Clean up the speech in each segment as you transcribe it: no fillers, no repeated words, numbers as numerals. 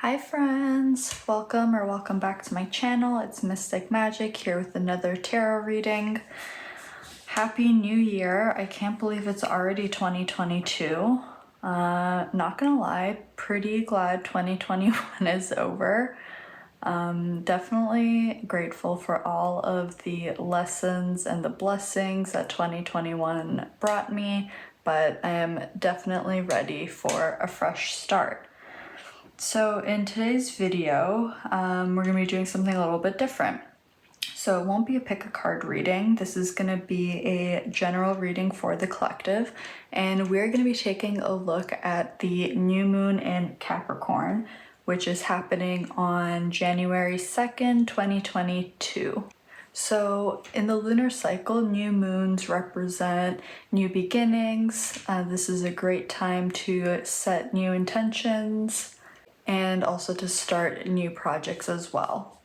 Hi friends! Welcome back to my channel. It's Mystic Magic here with another tarot reading. Happy New Year! I can't believe it's already 2022. Not gonna lie, pretty glad 2021 is over. Definitely grateful for all of the lessons and the blessings that 2021 brought me, but I am definitely ready for a fresh start. So in today's video, we're going to be doing something a little bit different. So it won't be a pick a card reading. This is going to be a general reading for the collective. And we're going to be taking a look at the new moon in Capricorn, which is happening on January 2nd, 2022. So in the lunar cycle, new moons represent new beginnings. This is a great time to set new intentions and also to start new projects as well.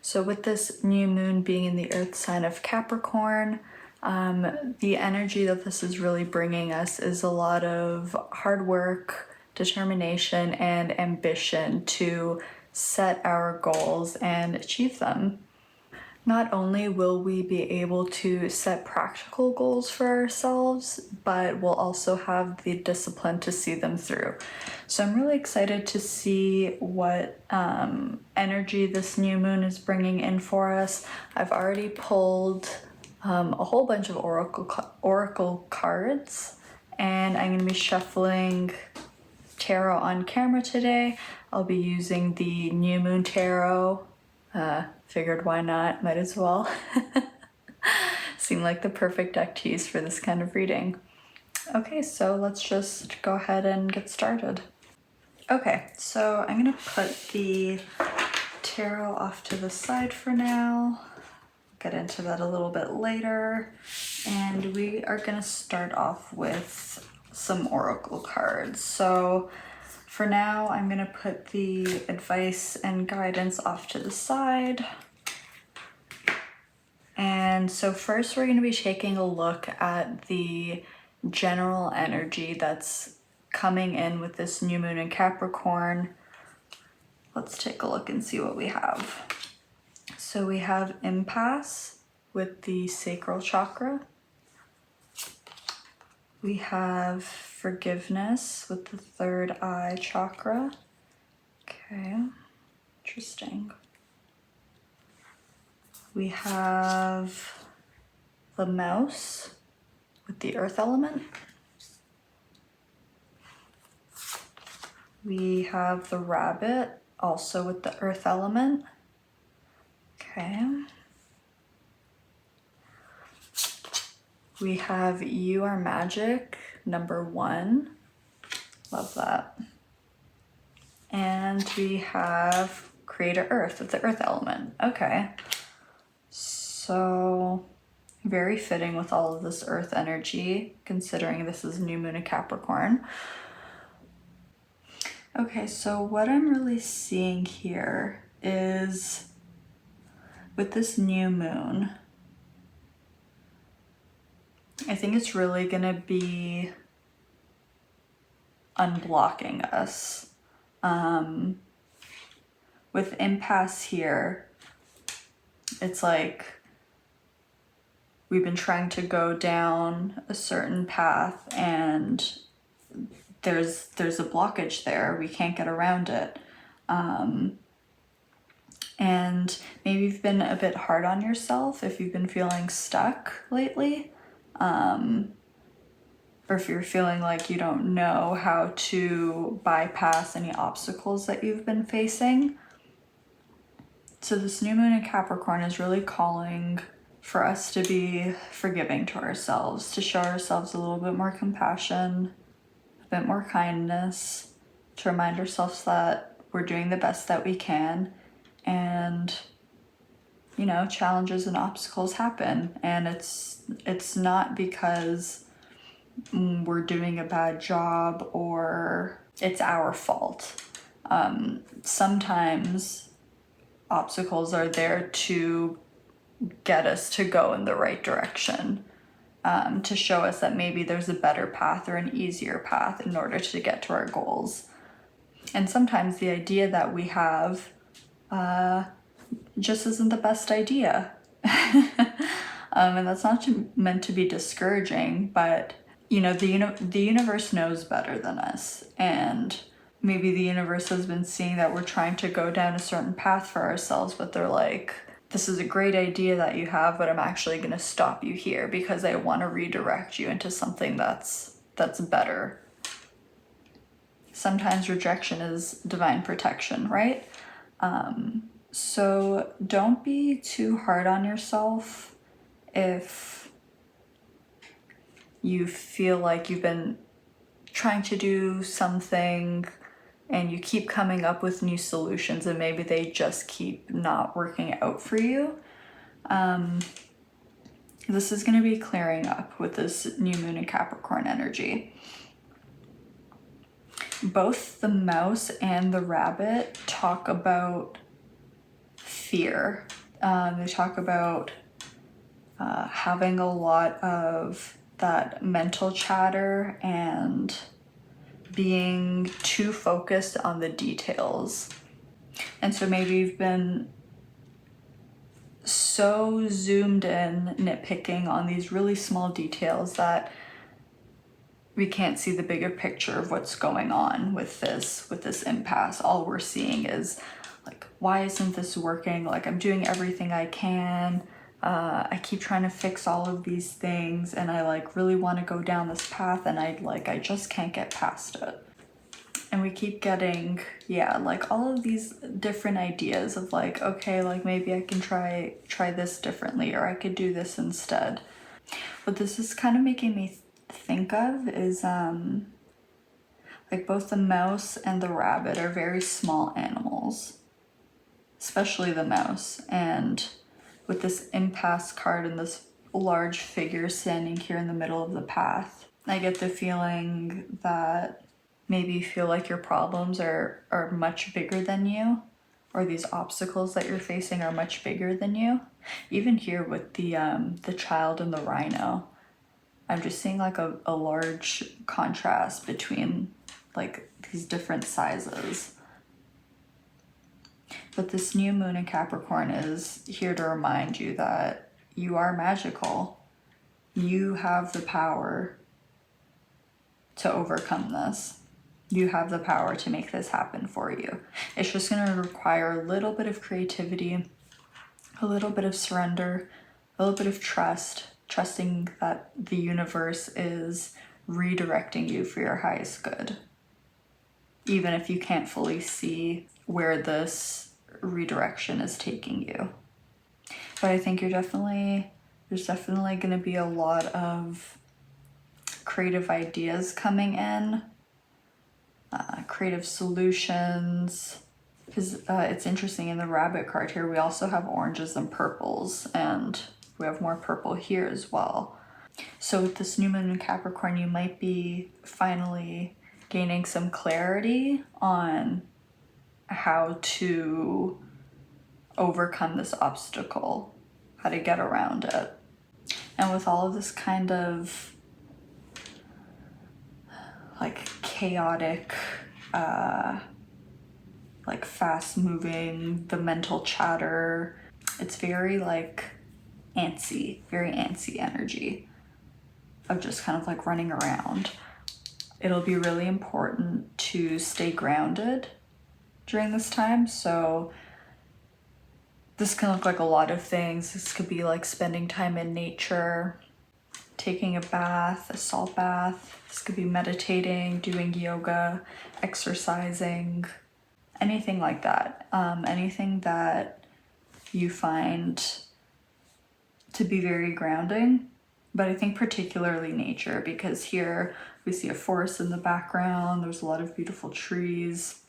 So with this new moon being in the earth sign of Capricorn, the energy that this is really bringing us is a lot of hard work, determination, and ambition to set our goals and achieve them. Not only will we be able to set practical goals for ourselves, but we'll also have the discipline to see them through. So I'm really excited to see what energy this new moon is bringing in for us. I've already pulled a whole bunch of oracle cards, and I'm going to be shuffling tarot on camera today. I'll be using the new moon tarot. Figured why not, might as well. Seemed like the perfect deck to use for this kind of reading. Okay, so let's just go ahead and get started. Okay, so I'm gonna put the tarot off to the side for now. Get into that a little bit later. And we are gonna start off with some oracle cards. So for now, I'm gonna put the advice and guidance off to the side. And so first we're gonna be taking a look at the general energy that's coming in with this new moon in Capricorn. Let's take a look and see what we have. So we have impasse with the sacral chakra. We have forgiveness with the third eye chakra. Okay, interesting. We have the mouse with the earth element. We have the rabbit also with the earth element. Okay. We have You Are Magic, number 1. Love that. And we have Creator Earth with the earth element. Okay. So very fitting with all of this earth energy, considering this is new moon in Capricorn. Okay, so what I'm really seeing here is with this new moon, I think it's really gonna be unblocking us. With impasse here, it's like we've been trying to go down a certain path and there's a blockage there. We can't get around it. And maybe you've been a bit hard on yourself if you've been feeling stuck lately. Or if you're feeling like you don't know how to bypass any obstacles that you've been facing. So this new moon in Capricorn is really calling for us to be forgiving to ourselves, to show ourselves a little bit more compassion, a bit more kindness, to remind ourselves that we're doing the best that we can, and you know, challenges and obstacles happen, and it's not because we're doing a bad job or it's our fault. Sometimes obstacles are there to get us to go in the right direction, to show us that maybe there's a better path or an easier path in order to get to our goals. And sometimes the idea that we have just isn't the best idea. And that's not meant to be discouraging, but you know, the universe knows better than us, and maybe the universe has been seeing that we're trying to go down a certain path for ourselves, but they're like, this is a great idea that you have, but I'm actually going to stop you here because I want to redirect you into something that's better. Sometimes rejection is divine protection, right? So don't be too hard on yourself if you feel like you've been trying to do something and you keep coming up with new solutions and maybe they just keep not working out for you. This is going to be clearing up with this new moon in Capricorn energy. Both the mouse and the rabbit talk about fear. They talk about having a lot of that mental chatter and being too focused on the details. And so maybe you've been so zoomed in, nitpicking on these really small details that we can't see the bigger picture of what's going on with this impasse. All we're seeing is like, why isn't this working? Like, I'm doing everything I can. I keep trying to fix all of these things and I like really want to go down this path and I just can't get past it. And we keep getting, like all of these different ideas of like, okay, like maybe I can try this differently, or I could do this instead. What this is kind of making me think of is like both the mouse and the rabbit are very small animals, especially the mouse. And with this impasse card and this large figure standing here in the middle of the path, I get the feeling that maybe you feel like your problems are much bigger than you, or these obstacles that you're facing are much bigger than you. Even here with the child and the rhino, I'm just seeing like a large contrast between like these different sizes. But this new moon in Capricorn is here to remind you that you are magical. You have the power to overcome this. You have the power to make this happen for you. It's just going to require a little bit of creativity, a little bit of surrender, a little bit of trust, trusting that the universe is redirecting you for your highest good. Even if you can't fully see where this redirection is taking you. But I think there's definitely going to be a lot of creative ideas coming in, creative solutions. Because it's interesting, in the rabbit card here, we also have oranges and purples, and we have more purple here as well. So with this new moon in Capricorn, you might be finally gaining some clarity on how to overcome this obstacle, how to get around it. And with all of this kind of like chaotic, like fast moving, the mental chatter, it's very like very antsy energy of just kind of like running around. It'll be really important to stay grounded during this time. So this can look like a lot of things. This could be like spending time in nature, taking a bath, a salt bath. This could be meditating, doing yoga, exercising, anything like that. Anything that you find to be very grounding. But I think particularly nature, because here we see a forest in the background. There's a lot of beautiful trees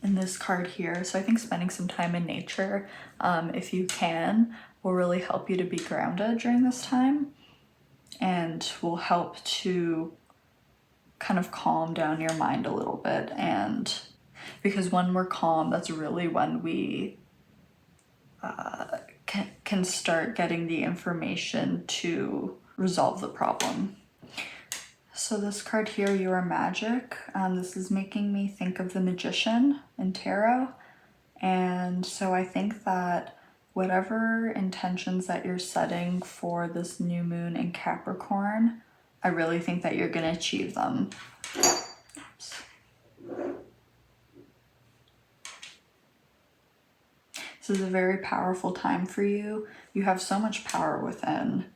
in this card here. So I think spending some time in nature, if you can, will really help you to be grounded during this time, and will help to kind of calm down your mind a little bit. And because when we're calm, that's really when we can start getting the information to resolve the problem. So this card here, you are magic. This is making me think of the Magician in tarot. And so I think that whatever intentions that you're setting for this new moon in Capricorn, I really think that you're going to achieve them. Oops. This is a very powerful time for you. You have so much power within.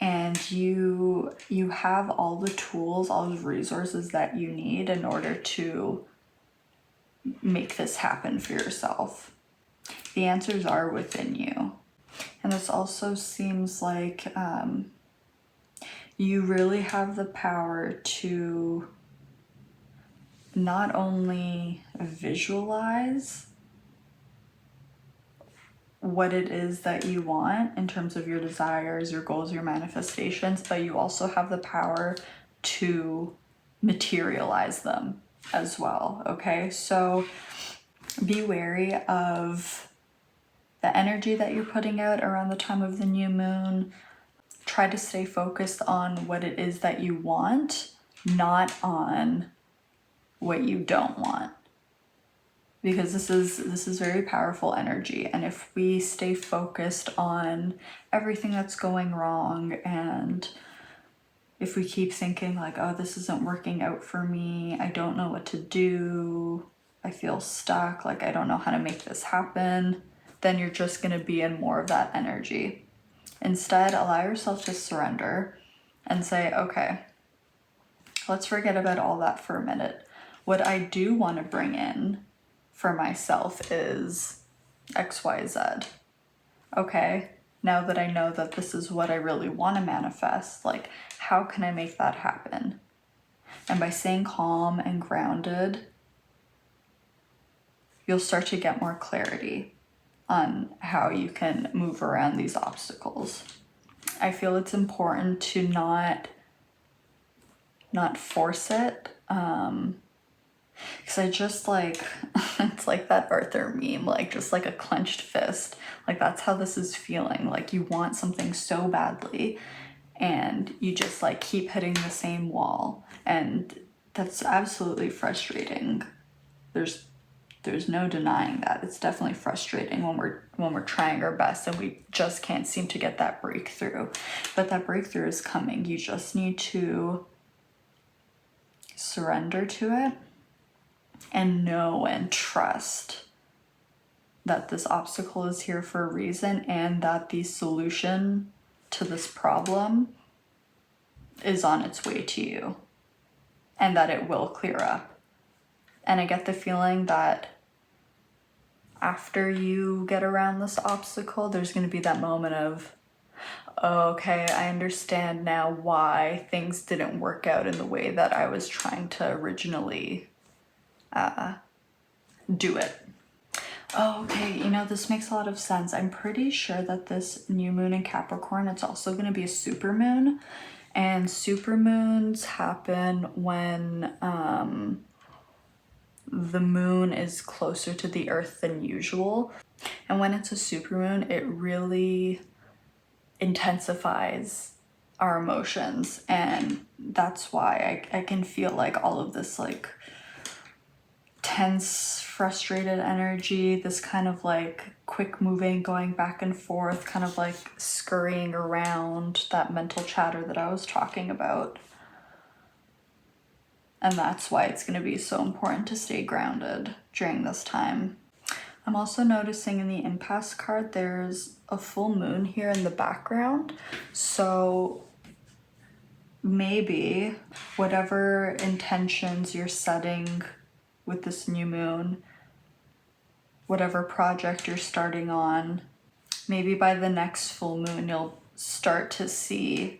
And you have all the tools, all the resources that you need in order to make this happen for yourself. The answers are within you. And this also seems like you really have the power to not only visualize what it is that you want in terms of your desires, your goals, your manifestations, but you also have the power to materialize them as well, okay? So be wary of the energy that you're putting out around the time of the new moon. Try to stay focused on what it is that you want, not on what you don't want. Because this is very powerful energy, and if we stay focused on everything that's going wrong, and if we keep thinking like, oh, this isn't working out for me, I don't know what to do, I feel stuck, like I don't know how to make this happen, then you're just going to be in more of that energy. Instead, allow yourself to surrender and say, okay, let's forget about all that for a minute. What I do want to bring in for myself is XYZ. Okay, now that I know that this is what I really want to manifest, like, how can I make that happen? And by staying calm and grounded, you'll start to get more clarity on how you can move around these obstacles. I feel it's important to not force it, because I just like, it's like that Arthur meme, like just like a clenched fist. Like that's how this is feeling. Like you want something so badly and you just like keep hitting the same wall. And that's absolutely frustrating. There's no denying that. It's definitely frustrating when we're trying our best and we just can't seem to get that breakthrough. But that breakthrough is coming. You just need to surrender to it and know and trust that this obstacle is here for a reason, and that the solution to this problem is on its way to you, and that it will clear up. And I get the feeling that after you get around this obstacle, there's going to be that moment of, oh, okay, I understand now why things didn't work out in the way that I was trying to originally do it. Oh, okay, you know, this makes a lot of sense. I'm pretty sure that this new moon in Capricorn, it's also going to be a supermoon. And supermoons happen when the moon is closer to the earth than usual. And when it's a supermoon, it really intensifies our emotions. And that's why I can feel like all of this like tense, frustrated energy, this kind of like quick moving, going back and forth, kind of like scurrying around, that mental chatter that I was talking about. And that's why it's going to be so important to stay grounded during this time. I'm also noticing in the impasse card, there's a full moon here in the background. So maybe whatever intentions you're setting with this new moon, whatever project you're starting on, maybe by the next full moon, you'll start to see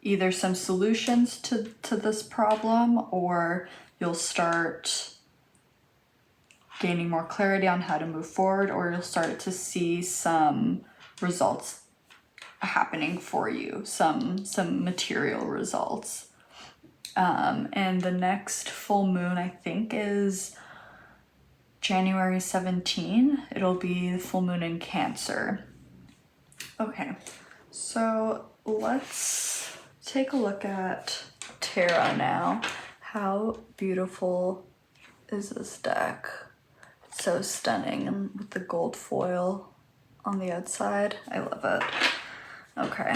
either some solutions to this problem, or you'll start gaining more clarity on how to move forward, or you'll start to see some results happening for you, some material results. And the next full moon, I think, is January 17. It'll be the full moon in Cancer. Okay, so let's take a look at tarot now. How beautiful is this deck? So stunning, and with the gold foil on the outside. I love it. Okay.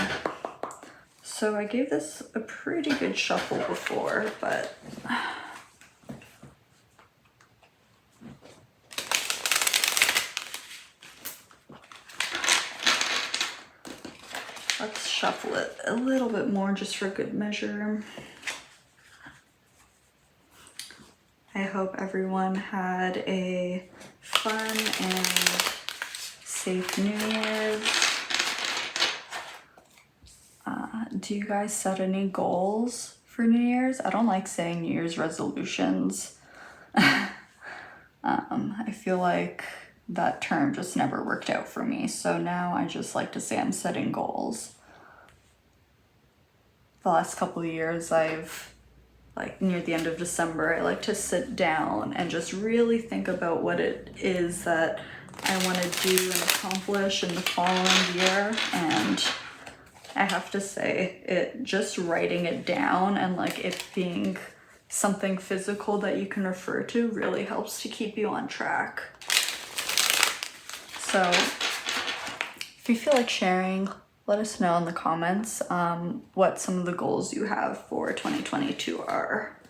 So I gave this a pretty good shuffle before, but let's shuffle it a little bit more just for good measure. I hope everyone had a fun and safe New Year's. Do you guys set any goals for New Year's? I don't like saying New Year's resolutions. I feel like that term just never worked out for me, so now I just like to say I'm setting goals. The last couple of years, I've, like near the end of December, I like to sit down and just really think about what it is that I want to do and accomplish in the following year. And I have to say, just writing it down and like it being something physical that you can refer to really helps to keep you on track. So if you feel like sharing, let us know in the comments what some of the goals you have for 2022 are.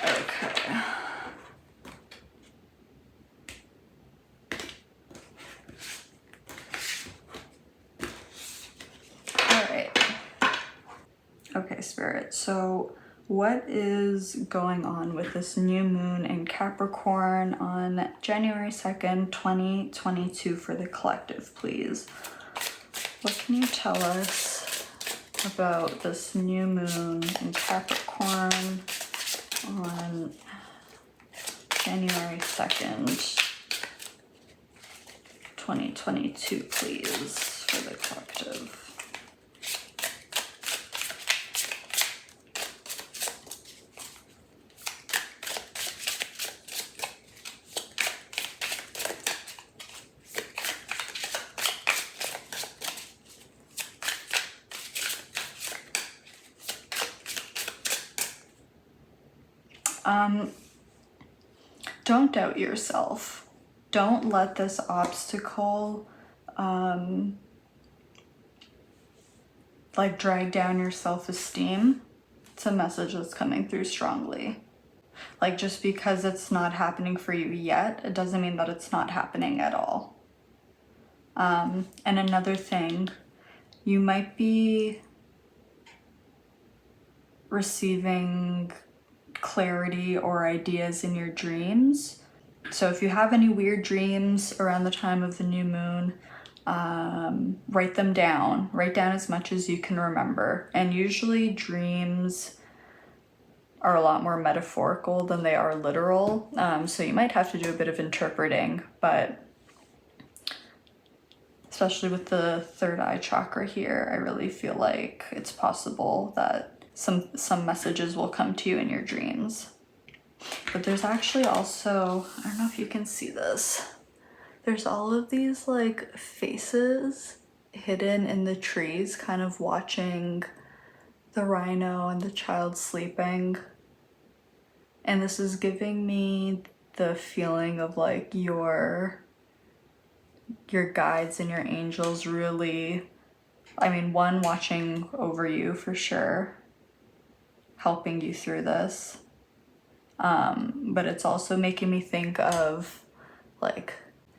Okay. All right. Okay, Spirit. So what is going on with this new moon in Capricorn on January 2nd, 2022 for the collective, please? What can you tell us about this new moon in Capricorn on January 2nd, 2022, please, for the collective? Don't doubt yourself. Don't let this obstacle like drag down your self-esteem. It's a message that's coming through strongly. Like, just because it's not happening for you yet, it doesn't mean that it's not happening at all. And another thing, you might be receiving clarity or ideas in your dreams. So if you have any weird dreams around the time of the new moon, write them down. Write down as much as you can remember. And usually dreams are a lot more metaphorical than they are literal. So you might have to do a bit of interpreting, but especially with the third eye chakra here, I really feel like it's possible that some messages will come to you in your dreams. But there's actually also, I don't know if you can see this, there's all of these like faces hidden in the trees, kind of watching the rhino and the child sleeping. And this is giving me the feeling of like your guides and your angels really, I mean, one, watching over you for sure, helping you through this. But it's also making me think of like,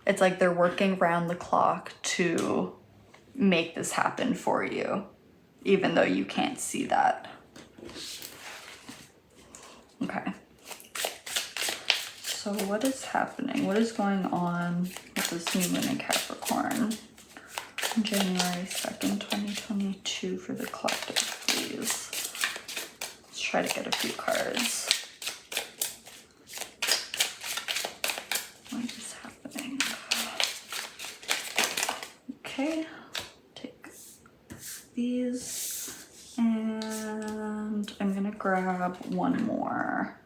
it's like they're working round the clock to make this happen for you, even though you can't see that. Okay. So what is happening? What is going on with this new moon in Capricorn? January 2nd, 2022 for the collective, please. Let's try to get a few cards. What is happening? Okay, take these, and I'm gonna grab one more.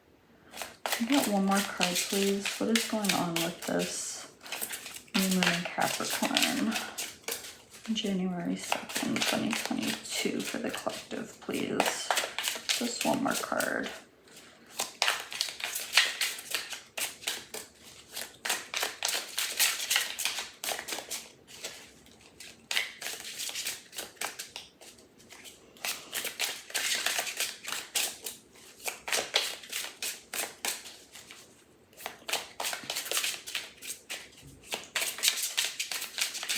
Can I get one more card, please? What is going on with this new moon in Capricorn? January 2nd, 2022 for the collective, please. Just one more card.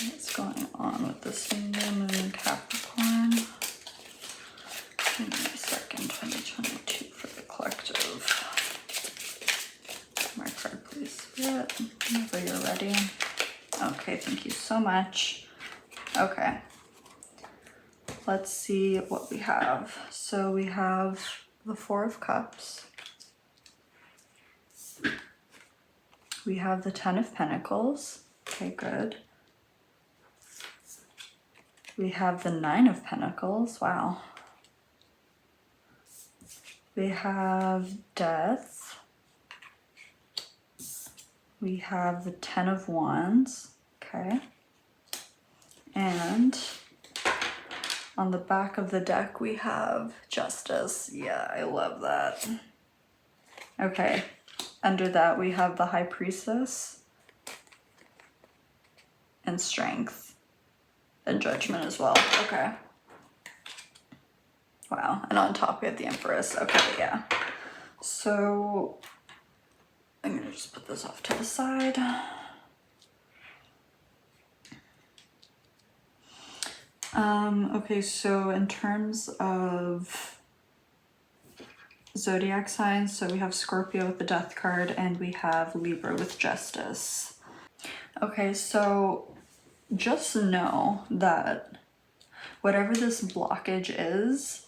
What's going on with this new moon in Capricorn? January 2nd, 2022 for the collective. My card, please, Spirit, whenever you're ready. Okay, thank you so much. Okay, let's see what we have. So we have the Four of Cups. We have the Ten of Pentacles. Okay, good. We have the Nine of Pentacles. Wow. We have Death. We have the Ten of Wands. Okay. And on the back of the deck, we have Justice. Yeah, I love that. Okay. Under that, we have the High Priestess and Strength. And Judgment as well. Okay. Wow. And on top we have the Empress. Okay, yeah. So I'm gonna just put this off to the side. Okay, so in terms of zodiac signs, so we have Scorpio with the Death card and we have Libra with Justice. Okay, so just know that whatever this blockage is,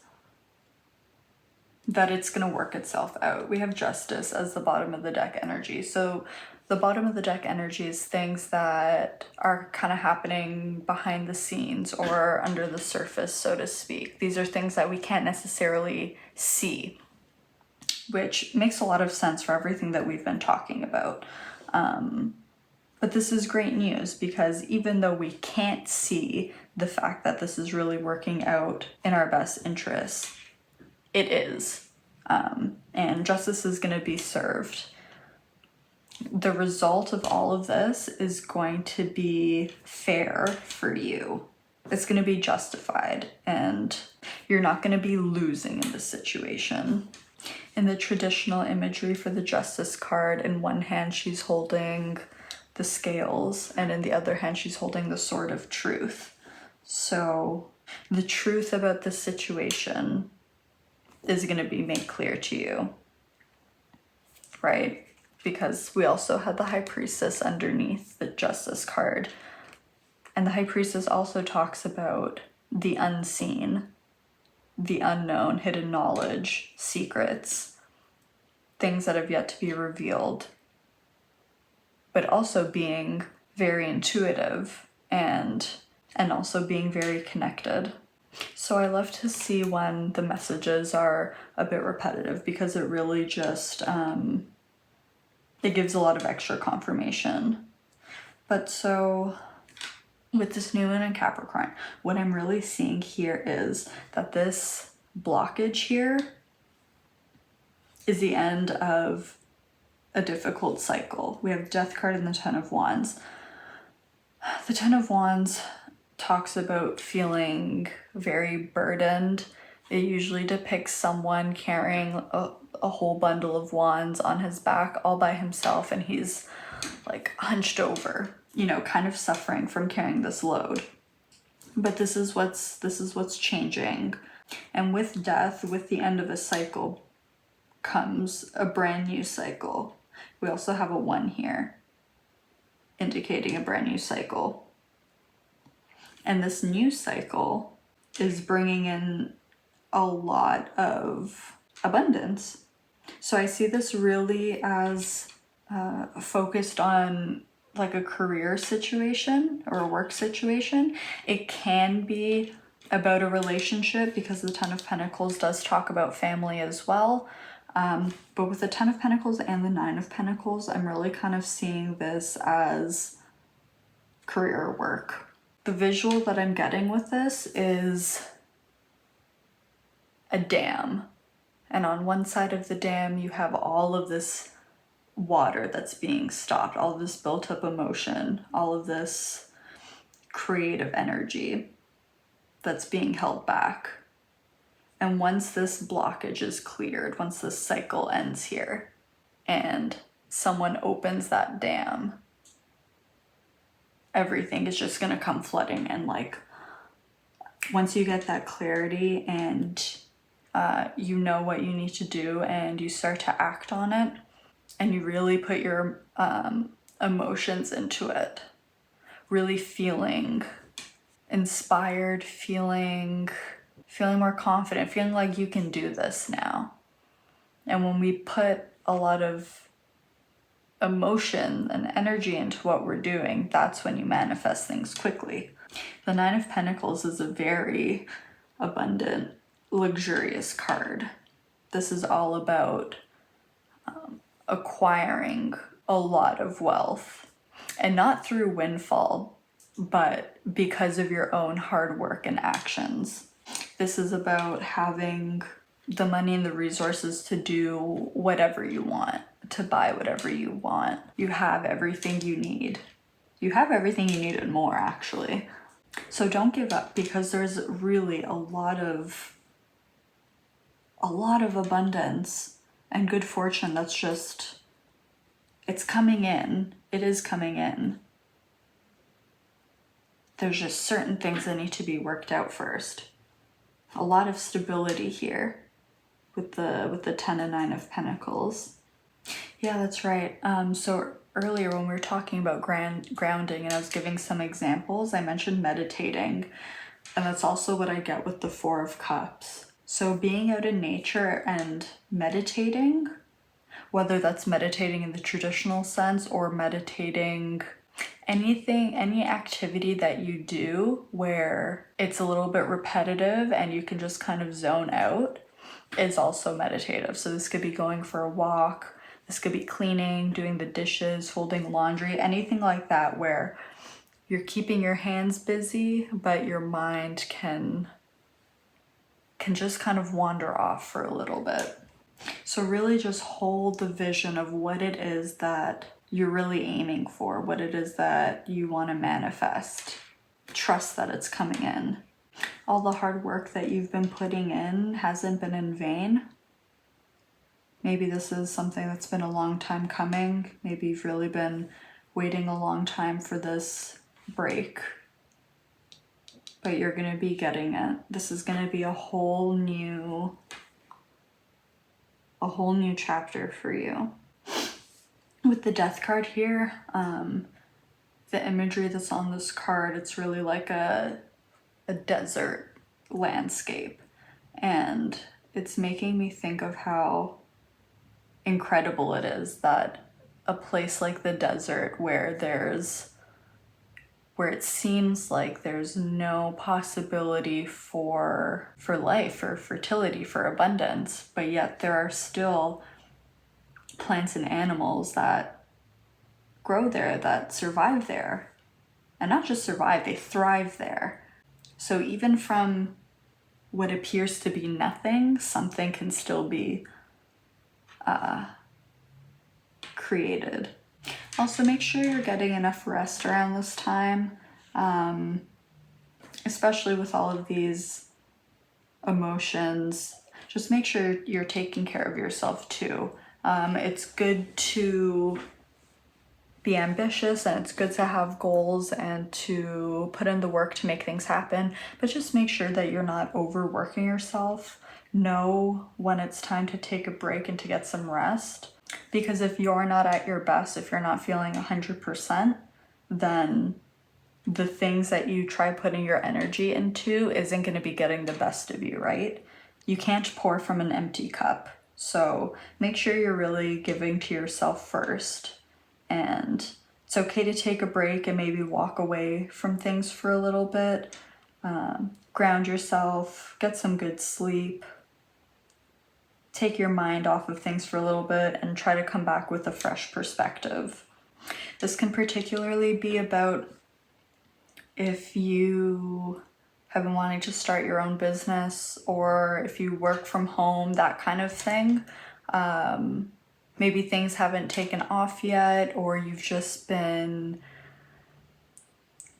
that it's going to work itself out. We have Justice as the bottom of the deck energy. So the bottom of the deck energy is things that are kind of happening behind the scenes or under the surface, so to speak. These are things that we can't necessarily see, which makes a lot of sense for everything that we've been talking about. But this is great news because even though we can't see the fact that this is really working out in our best interests, it is. And justice is going to be served. The result of all of this is going to be fair for you. It's going to be justified and you're not going to be losing in this situation. In the traditional imagery for the Justice card, in one hand she's holding the scales and in the other hand she's holding the sword of truth. So the truth about this situation is going to be made clear to you, right? Because we also had the High Priestess underneath the Justice card, and the High Priestess also talks about the unseen, the unknown, hidden knowledge, secrets, things that have yet to be revealed, but also being very intuitive and also being very connected. So I love to see when the messages are a bit repetitive because it really just, it gives a lot of extra confirmation. But so with this new moon in Capricorn, what I'm really seeing here is that this blockage here is the end of a difficult cycle. We have Death card and the Ten of Wands. The Ten of Wands talks about feeling very burdened. It usually depicts someone carrying a whole bundle of wands on his back all by himself, and he's like hunched over, you know, kind of suffering from carrying this load. But this is what's changing. And with death, with the end of a cycle comes a brand new cycle. We also have a 1 here, indicating a brand new cycle. And this new cycle is bringing in a lot of abundance. So I see this really as focused on like a career situation or a work situation. It can be about a relationship because the Ten of Pentacles does talk about family as well. But with the Ten of Pentacles and the Nine of Pentacles, I'm really kind of seeing this as career work. The visual that I'm getting with this is a dam. And on one side of the dam, you have all of this water that's being stopped, all of this built up emotion, all of this creative energy that's being held back. And once this blockage is cleared, once this cycle ends here, and someone opens that dam, everything is just gonna come flooding in. Like, once you get that clarity and you know what you need to do and you start to act on it, and you really put your emotions into it, really feeling inspired, feeling more confident, feeling like you can do this now. And when we put a lot of emotion and energy into what we're doing, that's when you manifest things quickly. The Nine of Pentacles is a very abundant, luxurious card. This is all about acquiring a lot of wealth, and not through windfall, but because of your own hard work and actions. This is about having the money and the resources to do whatever you want, to buy whatever you want. You have everything you need. You have everything you need and more, actually. So don't give up, because there's really a lot of abundance and good fortune that's just, it's coming in. It is coming in. There's just certain things that need to be worked out first. A lot of stability here with the 10 and 9 of Pentacles. Yeah, that's right. So earlier when we were talking about grounding and I was giving some examples, I mentioned meditating. And that's also what I get with the 4 of Cups. So being out in nature and meditating, whether that's meditating in the traditional sense or meditating, any activity that you do where it's a little bit repetitive and you can just kind of zone out, is also meditative. So this could be going for a walk, this could be cleaning, doing the dishes, folding laundry, anything like that where you're keeping your hands busy, but your mind can just kind of wander off for a little bit. So really just hold the vision of what it is that you're really aiming for, what it is that you want to manifest. Trust that it's coming in. All the hard work that you've been putting in hasn't been in vain. Maybe this is something that's been a long time coming. Maybe you've really been waiting a long time for this break. But you're going to be getting it. This is going to be a whole new chapter for you. With the Death card here, the imagery that's on this card, it's really like a desert landscape. And it's making me think of how incredible it is that a place like the desert where it seems like there's no possibility for life, for fertility, for abundance, but yet there are still plants and animals that grow there, that survive there. And not just survive, they thrive there. So even from what appears to be nothing, something can still be created. Also, make sure you're getting enough rest around this time, especially with all of these emotions. Just make sure you're taking care of yourself too. It's good to be ambitious and it's good to have goals and to put in the work to make things happen, but just make sure that you're not overworking yourself. Know when it's time to take a break and to get some rest. Because if you're not at your best, if you're not feeling 100%, then the things that you try putting your energy into isn't going to be getting the best of you, right? You can't pour from an empty cup. So make sure you're really giving to yourself first. And it's okay to take a break and maybe walk away from things for a little bit. Ground yourself, get some good sleep. Take your mind off of things for a little bit and try to come back with a fresh perspective. This can particularly be about if you have been wanting to start your own business, or if you work from home, that kind of thing. Maybe things haven't taken off yet, or you've just been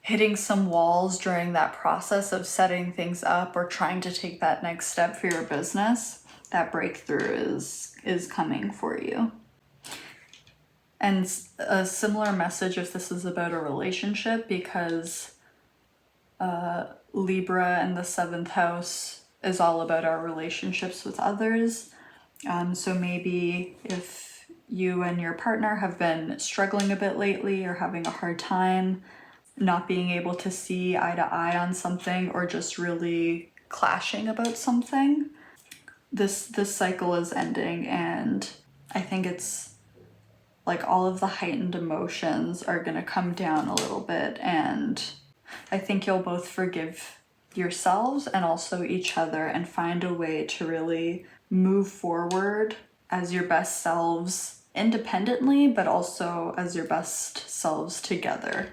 hitting some walls during that process of setting things up or trying to take that next step for your business. That breakthrough is coming for you. And a similar message if this is about a relationship, because Libra and the 7th house is all about our relationships with others. So maybe if you and your partner have been struggling a bit lately or having a hard time, not being able to see eye to eye on something, or just really clashing about something, this cycle is ending, and I think it's like all of the heightened emotions are going to come down a little bit, and I think you'll both forgive yourselves and also each other and find a way to really move forward as your best selves independently, but also as your best selves together.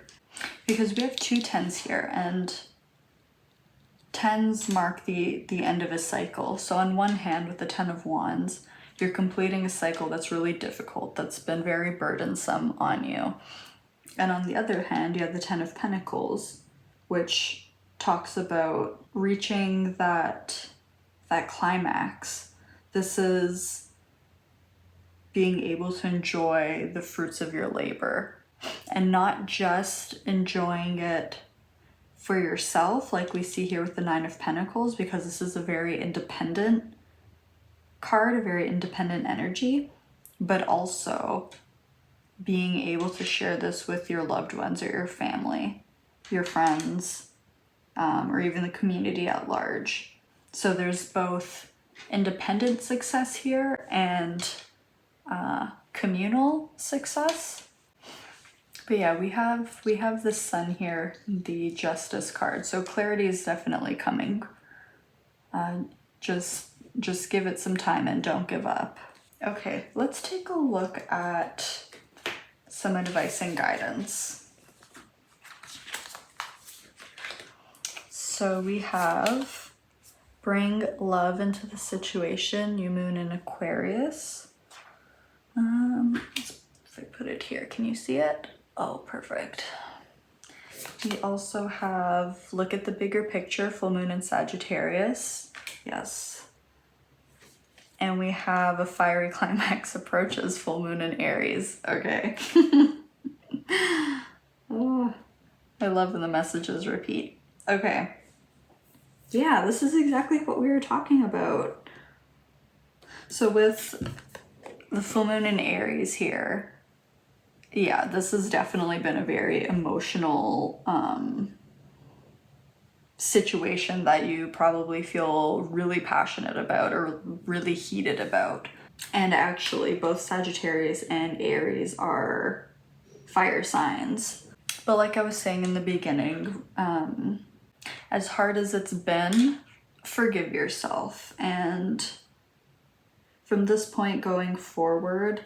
Because we have 2 10s here, and 10s mark the end of a cycle. So on one hand, with the 10 of Wands, you're completing a cycle that's really difficult, that's been very burdensome on you. And on the other hand, you have the 10 of Pentacles, which talks about reaching that climax. This is being able to enjoy the fruits of your labor, and not just enjoying it for yourself, like we see here with the 9 of Pentacles, because this is a very independent card, a very independent energy, but also being able to share this with your loved ones or your family, your friends, or even the community at large. So there's both independent success here and communal success. But yeah, we have the Sun here, the Justice card. So clarity is definitely coming. Just give it some time and don't give up. Okay, let's take a look at some advice and guidance. So we have bring love into the situation, new moon in Aquarius. If I put it here, can you see it? Oh, perfect. We also have look at the bigger picture, full moon in Sagittarius. Yes. And we have a fiery climax approaches, full moon in Aries. Okay. Oh, I love when the messages repeat. Okay. Yeah, this is exactly what we were talking about. So with the full moon in Aries here, yeah, this has definitely been a very emotional situation that you probably feel really passionate about or really heated about. And actually, both Sagittarius and Aries are fire signs. But like I was saying in the beginning, as hard as it's been, forgive yourself. And from this point going forward,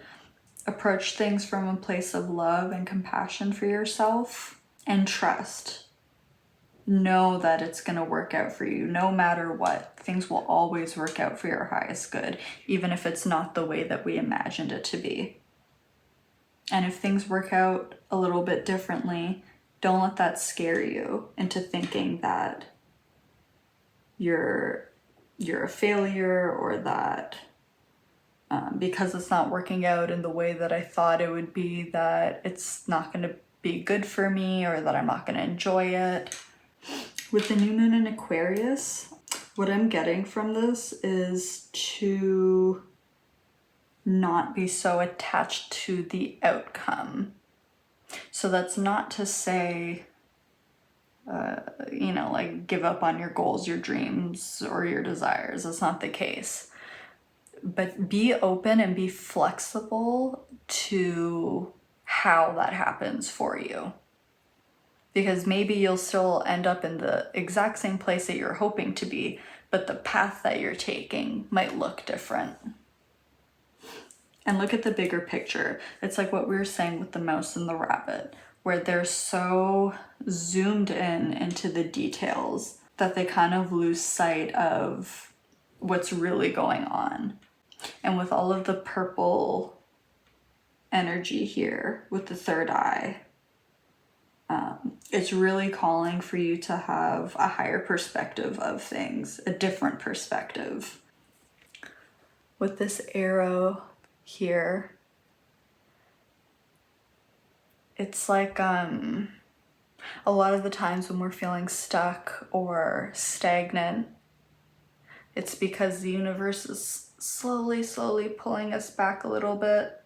approach things from a place of love and compassion for yourself, and trust. Know that it's going to work out for you no matter what. Things will always work out for your highest good, even if it's not the way that we imagined it to be. And if things work out a little bit differently, don't let that scare you into thinking that you're a failure, or that because it's not working out in the way that I thought it would be, that it's not going to be good for me, or that I'm not going to enjoy it. With the new moon in Aquarius, what I'm getting from this is to not be so attached to the outcome. So that's not to say, like give up on your goals, your dreams, or your desires. That's not the case. But be open and be flexible to how that happens for you. Because maybe you'll still end up in the exact same place that you're hoping to be, but the path that you're taking might look different. And look at the bigger picture. It's like what we were saying with the mouse and the rabbit. where they're so zoomed in into the details that they kind of lose sight of what's really going on. And with all of the purple energy here with the third eye, it's really calling for you to have a higher perspective of things, a different perspective. With this arrow here, it's like a lot of the times when we're feeling stuck or stagnant, it's because the universe is slowly pulling us back a little bit,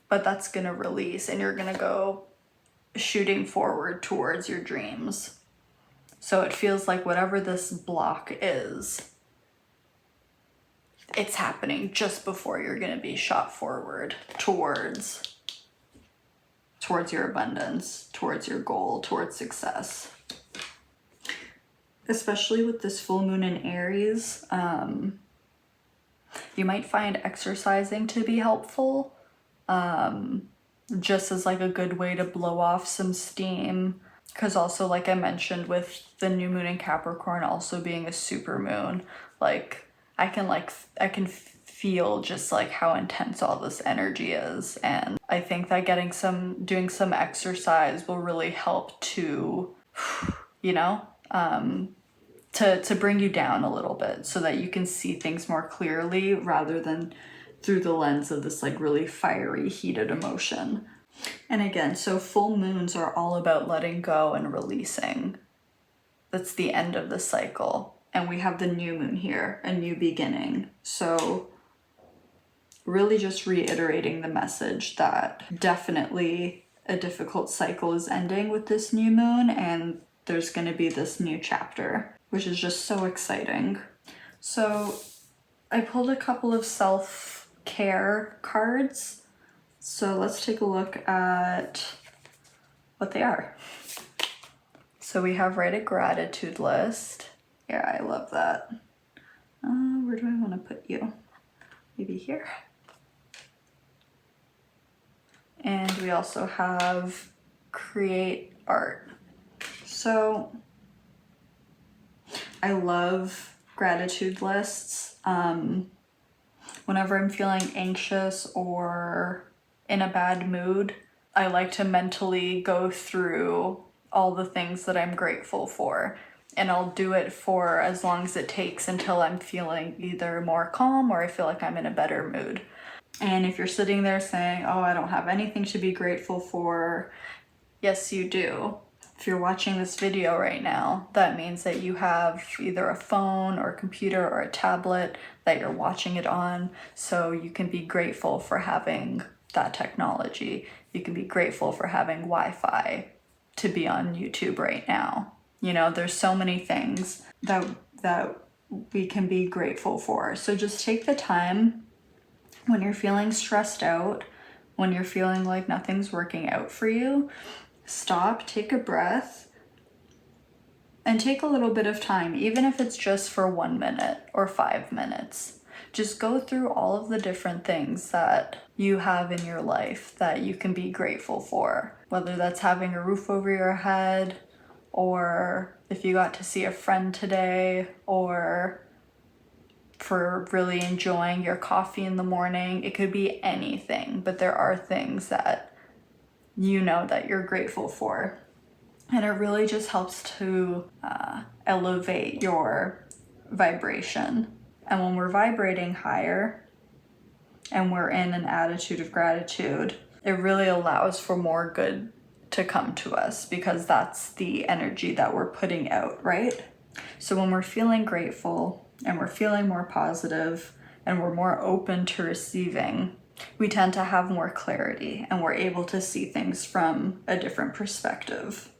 but that's gonna release and you're gonna go shooting forward towards your dreams. So it feels like whatever this block is, it's happening just before you're gonna be shot forward towards your abundance, towards your goal, towards success. Especially with this full moon in Aries, you might find exercising to be helpful, just as like a good way to blow off some steam. Because also, like I mentioned, with the new moon in Capricorn also being a super moon, like I can feel just like how intense all this energy is. And I think that doing some exercise will really help to, you know, to bring you down a little bit so that you can see things more clearly rather than through the lens of this like really fiery, heated emotion. And again, so full moons are all about letting go and releasing. That's the end of the cycle. And we have the new moon here, a new beginning. So really just reiterating the message that definitely a difficult cycle is ending with this new moon, and there's going to be this new chapter, which is just so exciting. So I pulled a couple of self-care cards. So let's take a look at what they are. So we have write a gratitude list. Yeah, I love that. Where do I want to put you? Maybe here. And we also have create art. So I love gratitude lists. Whenever I'm feeling anxious or in a bad mood, I like to mentally go through all the things that I'm grateful for. And I'll do it for as long as it takes until I'm feeling either more calm or I feel like I'm in a better mood. And if you're sitting there saying, oh, I don't have anything to be grateful for, yes, you do. If you're watching this video right now, that means that you have either a phone or a computer or a tablet that you're watching it on. So you can be grateful for having that technology. You can be grateful for having Wi-Fi to be on YouTube right now. You know, there's so many things that we can be grateful for. So just take the time when you're feeling stressed out, when you're feeling like nothing's working out for you, stop, take a breath, and take a little bit of time, even if it's just for 1 minute or 5 minutes. Just go through all of the different things that you have in your life that you can be grateful for, whether that's having a roof over your head, or if you got to see a friend today, or for really enjoying your coffee in the morning. It could be anything, but there are things that you know that you're grateful for. And it really just helps to elevate your vibration. And when we're vibrating higher and we're in an attitude of gratitude, it really allows for more good to come to us because that's the energy that we're putting out, right? So when we're feeling grateful and we're feeling more positive and we're more open to receiving, we tend to have more clarity and we're able to see things from a different perspective.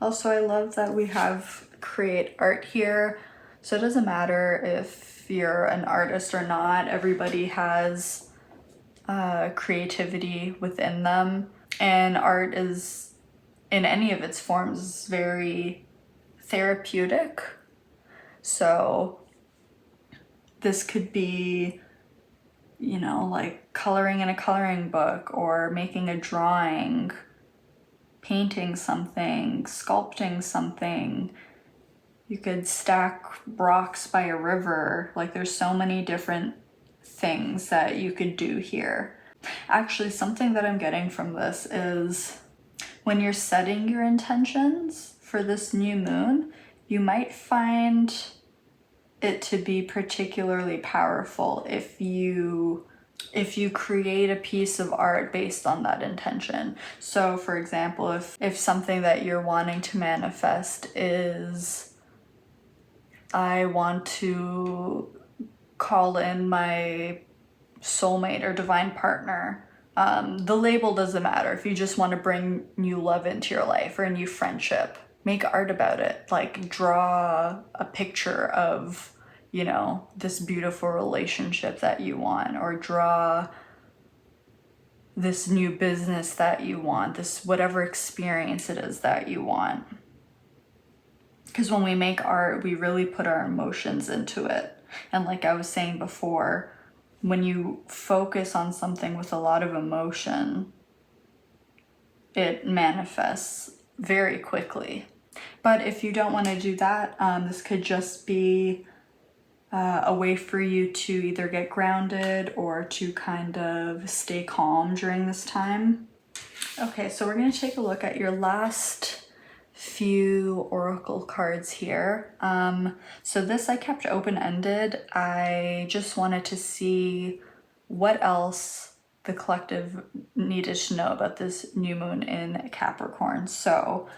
Also, I love that we have create art here. So it doesn't matter if you're an artist or not, everybody has creativity within them. And art is, in any of its forms, very therapeutic. So this could be, you know, like coloring in a coloring book or making a drawing painting something, sculpting something. You could stack rocks by a river. Like, there's so many different things that you could do here. Actually, something that I'm getting from this is when you're setting your intentions for this new moon, you might find it to be particularly powerful if you create a piece of art based on that intention. So for example, if something that you're wanting to manifest is, I want to call in my soulmate or divine partner, the label doesn't matter. If you just want to bring new love into your life or a new friendship, make art about it. Like, draw a picture of, you know, this beautiful relationship that you want, or draw this new business that you want, this whatever experience it is that you want. Because when we make art, we really put our emotions into it. And like I was saying before, when you focus on something with a lot of emotion, it manifests very quickly. But if you don't want to do that, this could just be a way for you to either get grounded or to kind of stay calm during this time. Okay, so we're going to take a look at your last few oracle cards here. So this I kept open-ended. I just wanted to see what else the collective needed to know about this new moon in Capricorn. So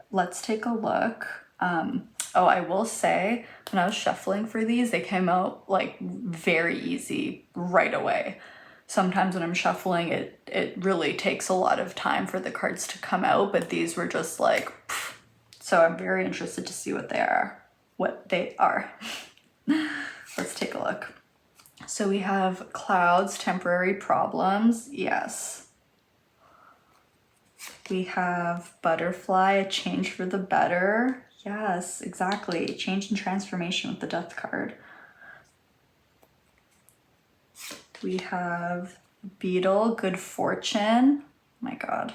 let's take a look. Oh, I will say, when I was shuffling for these, they came out like very easy right away. Sometimes when I'm shuffling, it really takes a lot of time for the cards to come out, but these were just like, pff. So I'm very interested to see what they are. Let's take a look. So we have clouds, temporary problems. Yes. We have butterfly, a change for the better. Yes, exactly. Change and transformation with the death card. We have beetle, good fortune. Oh my God.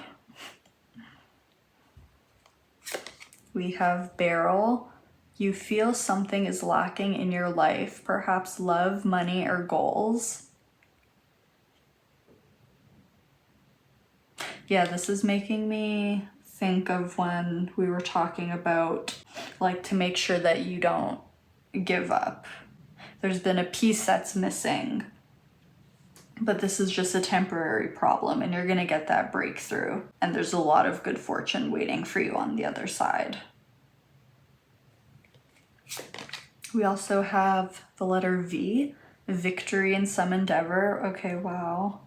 We have barrel. You feel something is lacking in your life, perhaps love, money, or goals. Yeah, this is making me think of when we were talking about, like, to make sure that you don't give up. There's been a piece that's missing, but this is just a temporary problem and you're gonna get that breakthrough. And there's a lot of good fortune waiting for you on the other side. We also have the letter V, victory in some endeavor. Okay, wow.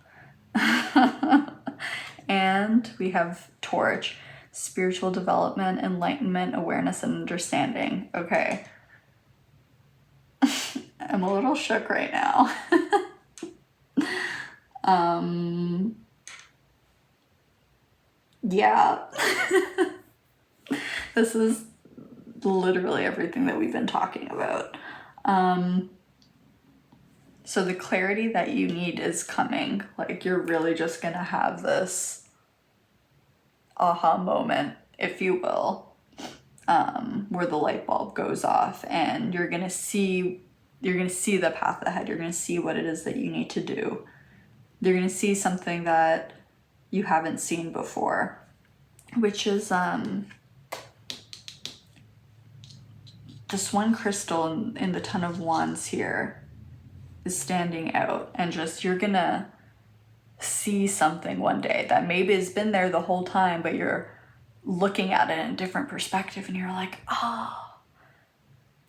And we have torch, spiritual development, enlightenment, awareness, and understanding. Okay. I'm a little shook right now. Yeah. This is literally everything that we've been talking about. So the clarity that you need is coming. Like, you're really just gonna have this aha moment, if you will, where the light bulb goes off and you're gonna see the path ahead. You're gonna see what it is that you need to do. You're gonna see something that you haven't seen before, which is this one crystal in the Ton of Wands here is standing out, and just, you're gonna see something one day that maybe has been there the whole time, but you're looking at it in a different perspective and you're like, oh,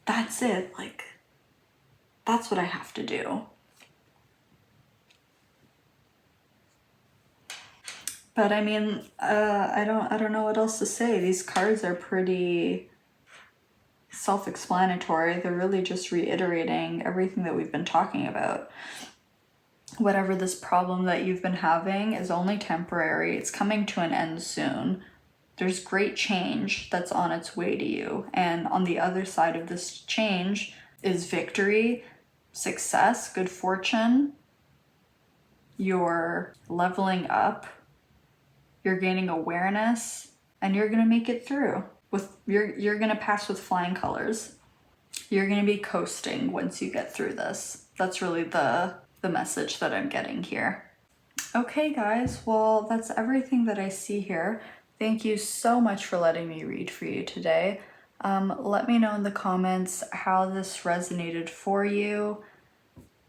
that's it. Like, that's what I have to do. But I mean, I don't know what else to say. These cards are pretty self-explanatory. They're really just reiterating everything that we've been talking about. Whatever this problem that you've been having is only temporary. It's coming to an end soon. There's great change that's on its way to you. And on the other side of this change is victory, success, good fortune. You're leveling up. You're gaining awareness. and you're gonna make it through. You're gonna pass with flying colors. You're gonna be coasting once you get through this. That's really the message that I'm getting here. Okay guys, well that's everything that I see here. Thank you so much for letting me read for you today. Let me know in the comments how this resonated for you.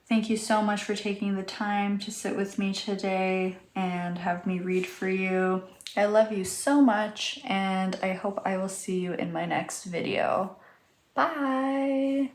Thank you so much for taking the time to sit with me today and have me read for you. I love you so much, and I hope I will see you in my next video. Bye!